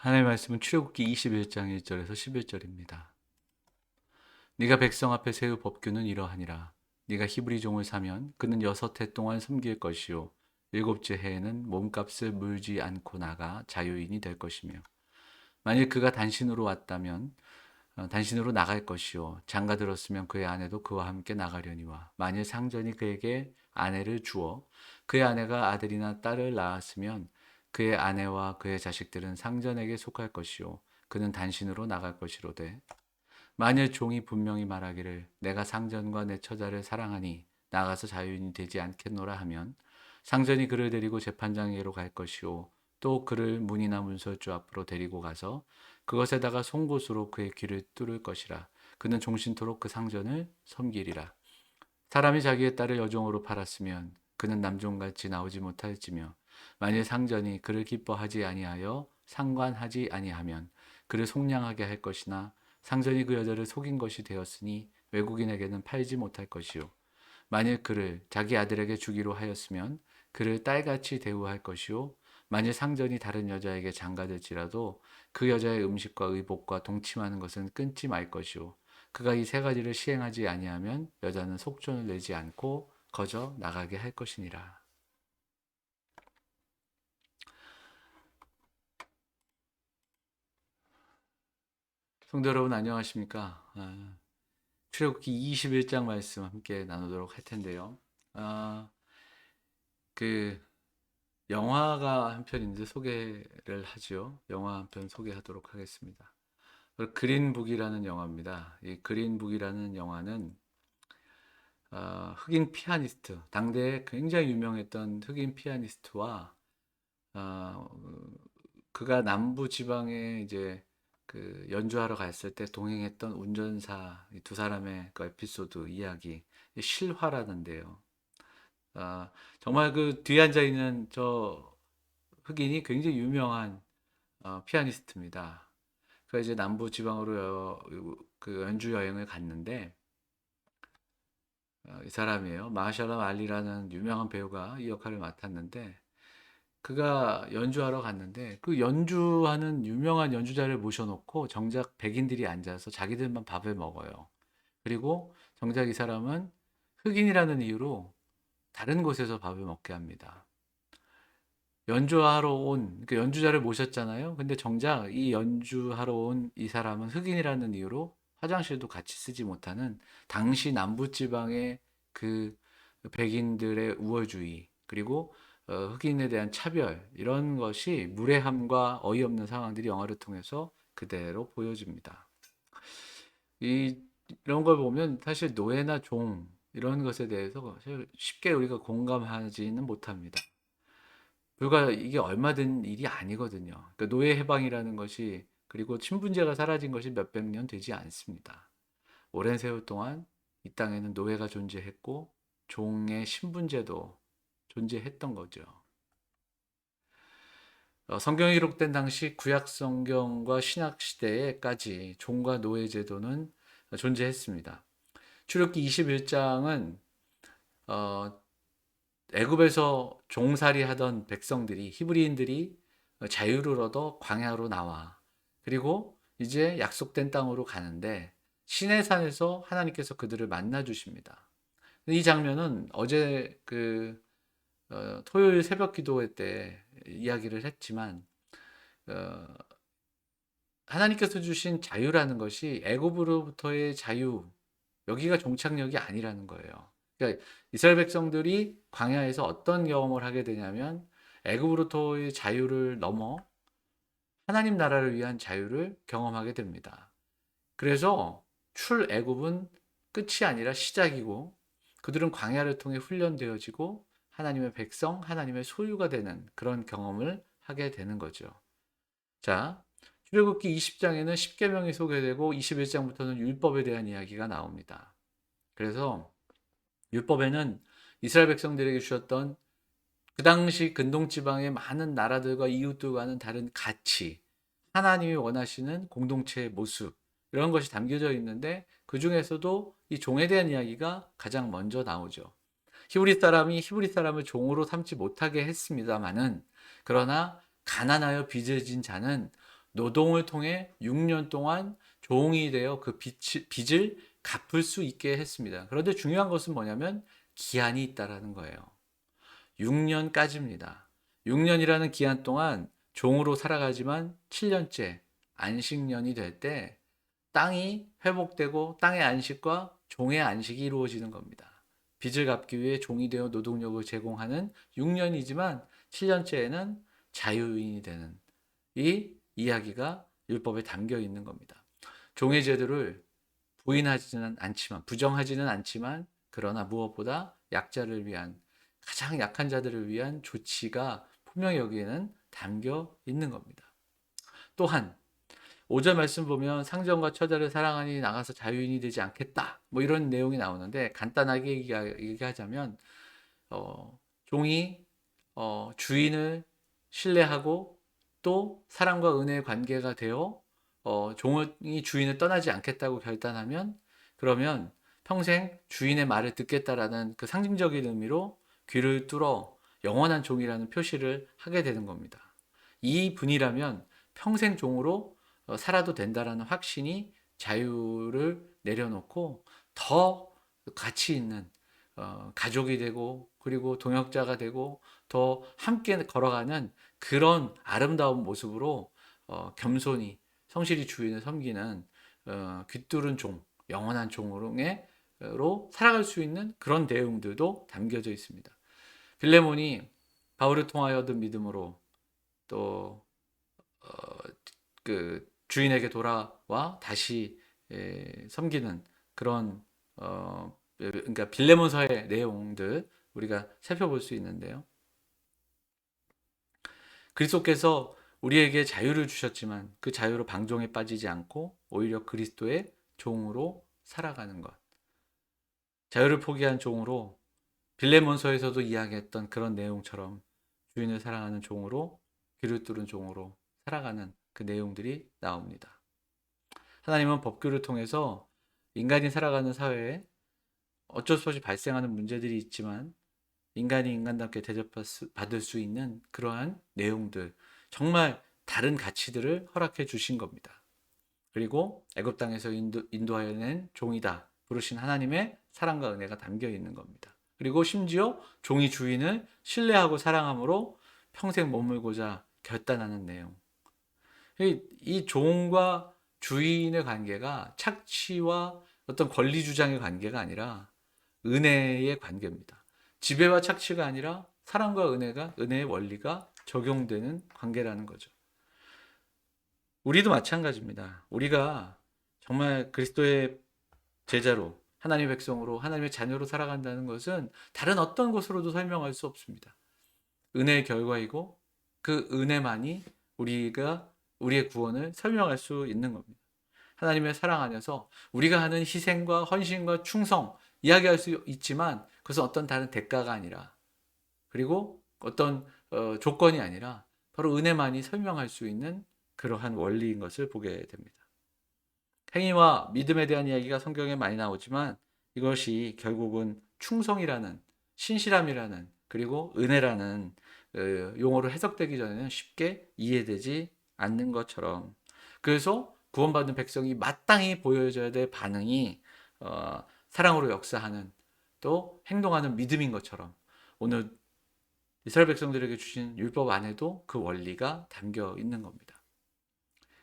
하나님의 말씀은 출애굽기 21장 1절에서 11절입니다. 네가 백성 앞에 세울 법규는 이러하니라. 네가 히브리 종을 사면 그는 6해 동안 섬길 것이요 일곱째 해에는 몸값을 물지 않고 나가 자유인이 될 것이며, 만일 그가 단신으로 왔다면 단신으로 나갈 것이요 장가 들었으면 그의 아내도 그와 함께 나가려니와, 만일 상전이 그에게 아내를 주어 그의 아내가 아들이나 딸을 낳았으면 그의 아내와 그의 자식들은 상전에게 속할 것이요 그는 단신으로 나갈 것이로되, 만일 종이 분명히 말하기를 내가 상전과 내 처자를 사랑하니 나가서 자유인이 되지 않겠노라 하면, 상전이 그를 데리고 재판장에게로 갈 것이요 또 그를 문이나 문설주 앞으로 데리고 가서 그것에다가 송곳으로 그의 귀를 뚫을 것이라. 그는 종신토록 그 상전을 섬기리라. 사람이 자기의 딸을 여종으로 팔았으면 그는 남종같이 나오지 못할지며, 만일 상전이 그를 기뻐하지 아니하여 상관하지 아니하면 그를 속량하게 할 것이나, 상전이 그 여자를 속인 것이 되었으니 외국인에게는 팔지 못할 것이요 만일 그를 자기 아들에게 주기로 하였으면 그를 딸같이 대우할 것이요 만일 상전이 다른 여자에게 장가들지라도 그 여자의 음식과 의복과 동침하는 것은 끊지 말 것이요 그가 이 세 가지를 시행하지 아니하면 여자는 속전을 내지 않고 거저 나가게 할 것이니라. 성도 여러분, 안녕하십니까? 출애굽기 21장 말씀 함께 나누도록 할 텐데요. 아, 그 영화가 한 편 있는데 소개를 하지요. 영화 한 편 소개하도록 하겠습니다. 그린북이라는 영화입니다. 이 그린북이라는 영화는 흑인 피아니스트, 당대에 굉장히 유명했던 흑인 피아니스트와 어, 그가 남부 지방에 이제 그 연주하러 갔을 때 동행했던 운전사 이 두 사람의 그 에피소드 이야기, 실화라는데요. 정말 그 뒤에 앉아 있는 저 흑인이 굉장히 유명한 피아니스트입니다. 그래서 이제 남부 지방으로 그 연주 여행을 갔는데, 이 사람이에요. 마샬라 알리라는 유명한 배우가 이 역할을 맡았는데, 그가 연주하러 갔는데 그 연주하는 유명한 연주자를 모셔놓고 정작 백인들이 앉아서 자기들만 밥을 먹어요. 그리고 정작 이 사람은 흑인이라는 이유로 다른 곳에서 밥을 먹게 합니다. 연주하러 온 그 연주자를 모셨잖아요. 근데 정작 이 연주하러 온 이 사람은 흑인이라는 이유로 화장실도 같이 쓰지 못하는, 당시 남부지방의 그 백인들의 우월주의, 그리고 흑인에 대한 차별, 이런 것이 무례함과 어이없는 상황들이 영화를 통해서 그대로 보여집니다. 이, 이런 걸 보면 사실 노예나 종 이런 것에 대해서 사실 쉽게 우리가 공감하지는 못합니다. 불과 이게 얼마 된 일이 아니거든요. 그러니까 노예 해방이라는 것이, 그리고 신분제가 사라진 것이 몇백 년 되지 않습니다. 오랜 세월 동안 이 땅에는 노예가 존재했고 종의 신분제도 존재했던 거죠. 성경이 기록된 당시 구약 성경과 신약 시대에까지 종과 노예 제도는 존재했습니다. 출애굽기 21장은 애굽에서 종살이 하던 백성들이, 히브리인들이 자유를 얻어 광야로 나와, 그리고 이제 약속된 땅으로 가는데 시내산에서 하나님께서 그들을 만나 주십니다. 이 장면은 어제 토요일 새벽 기도 때 이야기를 했지만, 어, 하나님께서 주신 자유라는 것이 애굽으로부터의 자유, 여기가 종착역이 아니라는 거예요. 그러니까 이스라엘 백성들이 광야에서 어떤 경험을 하게 되냐면, 애굽으로부터의 자유를 넘어 하나님 나라를 위한 자유를 경험하게 됩니다. 그래서 출애굽은 끝이 아니라 시작이고, 그들은 광야를 통해 훈련되어지고 하나님의 백성, 하나님의 소유가 되는 그런 경험을 하게 되는 거죠. 자, 출애굽기 20장에는 십계명이 소개되고 21장부터는 율법에 대한 이야기가 나옵니다. 그래서 율법에는 이스라엘 백성들에게 주셨던 그 당시 근동 지방의 많은 나라들과 이웃들과는 다른 가치, 하나님이 원하시는 공동체의 모습, 이런 것이 담겨져 있는데, 그 중에서도 이 종에 대한 이야기가 가장 먼저 나오죠. 히브리 사람이 히브리 사람을 종으로 삼지 못하게 했습니다마는, 그러나 가난하여 빚을 진 자는 노동을 통해 6년 동안 종이 되어 그 빚을 갚을 수 있게 했습니다. 그런데 중요한 것은 뭐냐면 기한이 있다라는 거예요. 6년까지입니다. 6년이라는 기한 동안 종으로 살아가지만 7년째 안식년이 될 때 땅이 회복되고 땅의 안식과 종의 안식이 이루어지는 겁니다. 빚을 갚기 위해 종이 되어 노동력을 제공하는 6년이지만 7년째에는 자유인이 되는 이 이야기가 율법에 담겨 있는 겁니다. 종의 제도를 부인하지는 않지만, 부정하지는 않지만, 그러나 무엇보다 약자를 위한, 가장 약한 자들을 위한 조치가 분명히 여기에는 담겨 있는 겁니다. 또한 5절 말씀 보면 상전과 처자를 사랑하니 나가서 자유인이 되지 않겠다. 뭐 이런 내용이 나오는데 간단하게 얘기하자면 종이 주인을 신뢰하고 또 사랑과 은혜의 관계가 되어 종이 주인을 떠나지 않겠다고 결단하면 그러면 평생 주인의 말을 듣겠다라는 그 상징적인 의미로 귀를 뚫어 영원한 종이라는 표시를 하게 되는 겁니다. 이 분이라면 평생 종으로 살아도 된다라는 확신이 자유를 내려놓고 더 가치 있는 가족이 되고 그리고 동역자가 되고 더 함께 걸어가는 그런 아름다운 모습으로 겸손히 성실히 주인을 섬기는 귀뚫은 종, 영원한 종으로 살아갈 수 있는 그런 내용들도 담겨져 있습니다. 빌레몬이 바울을 통하여 얻은 믿음으로 또 그 주인에게 돌아와 다시 섬기는 그런 그러니까 빌레몬서의 내용들 우리가 살펴볼 수 있는데요. 그리스도께서 우리에게 자유를 주셨지만 그 자유로 방종에 빠지지 않고 오히려 그리스도의 종으로 살아가는 것. 자유를 포기한 종으로 빌레몬서에서도 이야기했던 그런 내용처럼 주인을 사랑하는 종으로 귀를 뚫은 종으로 살아가는 그 내용들이 나옵니다. 하나님은 법규를 통해서 인간이 살아가는 사회에 어쩔 수 없이 발생하는 문제들이 있지만 인간이 인간답게 대접받을 수 있는 그러한 내용들, 정말 다른 가치들을 허락해 주신 겁니다. 그리고 애굽 땅에서 인도하여낸 종이다 부르신 하나님의 사랑과 은혜가 담겨 있는 겁니다. 그리고 심지어 종이 주인을 신뢰하고 사랑함으로 평생 머물고자 결단하는 내용. 이 종과 주인의 관계가 착취와 어떤 권리 주장의 관계가 아니라 은혜의 관계입니다. 지배와 착취가 아니라 사랑과 은혜의 원리가 적용되는 관계라는 거죠. 우리도 마찬가지입니다. 우리가 정말 그리스도의 제자로 하나님의 백성으로 하나님의 자녀로 살아간다는 것은 다른 어떤 것으로도 설명할 수 없습니다. 은혜의 결과이고 그 은혜만이 우리의 구원을 설명할 수 있는 겁니다. 하나님의 사랑 안에서 우리가 하는 희생과 헌신과 충성 이야기할 수 있지만 그것은 어떤 다른 대가가 아니라 그리고 어떤 조건이 아니라 바로 은혜만이 설명할 수 있는 그러한 원리인 것을 보게 됩니다. 행위와 믿음에 대한 이야기가 성경에 많이 나오지만 이것이 결국은 충성이라는 신실함이라는 그리고 은혜라는 용어로 해석되기 전에는 쉽게 이해되지 않는 것처럼 그래서 구원받은 백성이 마땅히 보여줘야 될 반응이 사랑으로 역사하는 또 행동하는 믿음인 것처럼 오늘 이스라엘 백성들에게 주신 율법 안에도 그 원리가 담겨 있는 겁니다.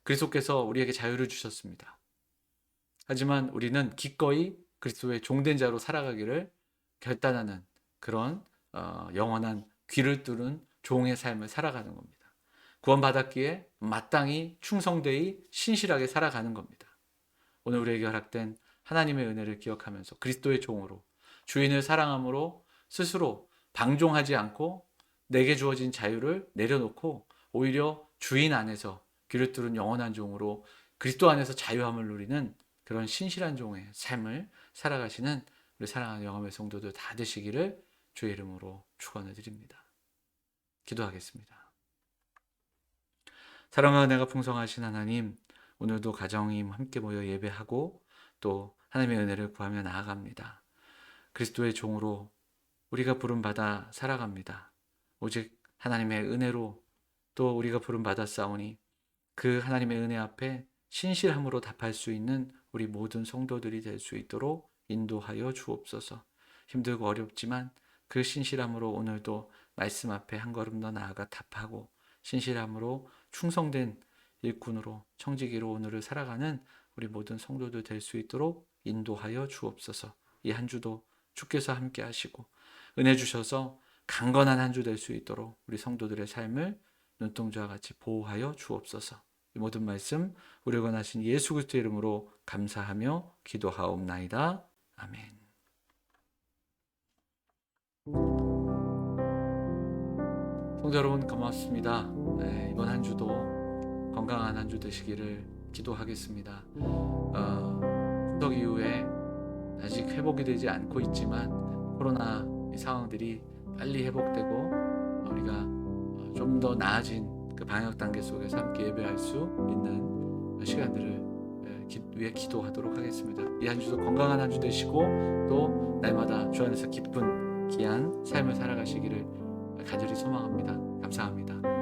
그리스도께서 우리에게 자유를 주셨습니다. 하지만 우리는 기꺼이 그리스도의 종된 자로 살아가기를 결단하는 그런 영원한 귀를 뚫은 종의 삶을 살아가는 겁니다. 구원받았기에 마땅히 충성되이 신실하게 살아가는 겁니다. 오늘 우리에게 허락된 하나님의 은혜를 기억하면서 그리스도의 종으로 주인을 사랑함으로 스스로 방종하지 않고 내게 주어진 자유를 내려놓고 오히려 주인 안에서 귀를 뚫은 영원한 종으로 그리스도 안에서 자유함을 누리는 그런 신실한 종의 삶을 살아가시는 우리 사랑하는 영암의 성도들 다 되시기를 주의 이름으로 축원을 드립니다. 기도하겠습니다. 사랑과 은혜가 풍성하신 하나님, 오늘도 가정이 함께 모여 예배하고 또 하나님의 은혜를 구하며 나아갑니다. 그리스도의 종으로 우리가 부름받아 살아갑니다. 오직 하나님의 은혜로 또 우리가 부름받아 싸우니 그 하나님의 은혜 앞에 신실함으로 답할 수 있는 우리 모든 성도들이 될 수 있도록 인도하여 주옵소서. 힘들고 어렵지만 그 신실함으로 오늘도 말씀 앞에 한 걸음 더 나아가 답하고 신실함으로 충성된 일꾼으로 청지기로 오늘을 살아가는 우리 모든 성도들 될 수 있도록 인도하여 주옵소서. 이 한 주도 주께서 함께 하시고 은혜 주셔서 강건한 한 주 될 수 있도록 우리 성도들의 삶을 눈동자와 같이 보호하여 주옵소서. 이 모든 말씀 우리 권하신 예수 그리스도의 이름으로 감사하며 기도하옵나이다. 아멘. 성도 여러분 고맙습니다. 이번 한 주도 건강한 한 주 되시기를 기도하겠습니다. 추석 이후에 아직 회복이 되지 않고 있지만 코로나 이 상황들이 빨리 회복되고 우리가 좀 더 나아진 그 방역 단계 속에서 함께 예배할 수 있는 시간들을 위해 기도하도록 하겠습니다. 이 한 주도 건강한 한 주 되시고 또 날마다 주 안에서 기쁜 귀한 삶을 살아가시기를 간절히 소망합니다. 감사합니다.